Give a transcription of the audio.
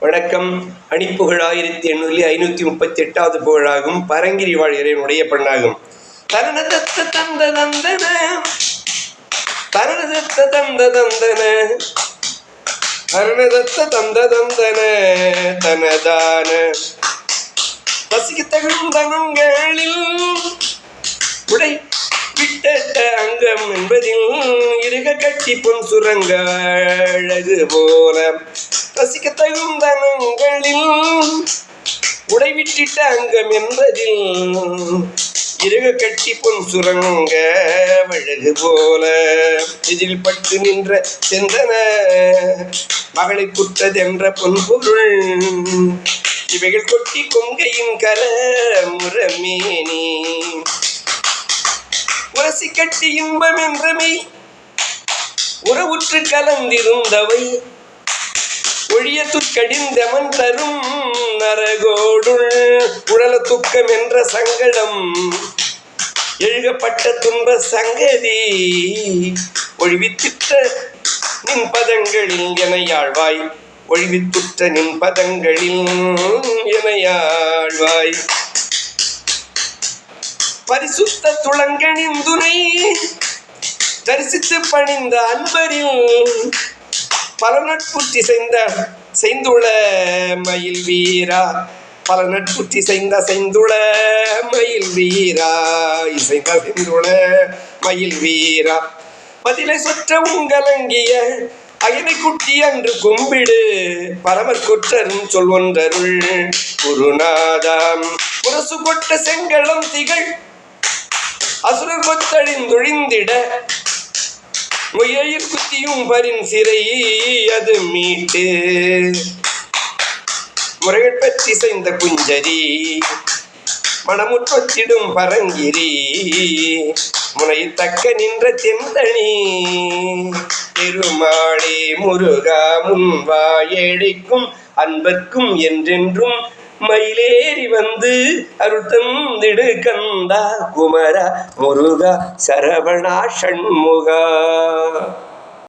வணக்கம். அணிப்புகழ் 1838வது புகழாகும். பரங்கிரி வாழ் இறைவனுடைய பெண்ணாகும். தனதத்த தந்த தந்தன தனதத்த தந்த தந்தன தனதத்த தந்த தந்தன தனதான பசிக்கு தகுந்தனங்களில் உடை விட்ட அங்கம் என்பதில் இருக கட்டி பொன் சுரங்க அழகு போல ரசிக்க தகுந்தனங்களில் உடைவிட்டிட்ட அங்கம் என்பதில் இருக கட்டி பொன் சுரங்க அழகு போல இதில் பட்டு நின்ற செந்தன மகளை குற்றதென்ற பொன்பொருள் இவைகள் கொட்டி கொங்கையின் கர முரமேனி உரசி கட்டி இன்பம் என்றமை உறவுற்று கலந்திருந்தவை ஒழியத்துக்கடிந்தமன் தரும் நரகோடுள் உடல துக்கம் என்ற சங்கடம் எழுகப்பட்ட துன்ப சங்கதி ஒழிவித்திட்ட நின் பதங்களில் எனையாழ்வாய் ஒழிவித்துற்ற நின் பதங்களில் எனையாழ்வாய் பரிசுத்த துளங்கனின் துணை தரிசித்து பணிந்த அன்பரில் பல நட்புற்றி செய்துள மயில் வீரா பல நட்புற்றி செய்துள மயில் வீரா இசைந்த செய்துள மயில் வீரா பதிலை சொற்ற உங்கலங்கிய அயனை குட்டி அன்று கும்பிடு பரமர் கொற்றரும் சொல்வொன்றருள் குருநாதாம் முரசு கொட்ட செங்கலம் திகழ் அசுரர் கொத்தழிந்தொழிந்திட முயையில் குத்தியும் பரின் சிறை அது மீட்டு முறைகள் பற்றி செய்த குஞ்சரி மனமுற்றொச்சிடும் பரங்கிரி முனையில் தக்க நின்ற தெந்தணி பெருமாளே முருகா முன்வாயடிக்கும் அன்பர்க்கும் என்றென்றும் மயிலேறி வந்து அருத்தந்திடு கந்தா குமரா முருகா சரவணா ஷண்முகா.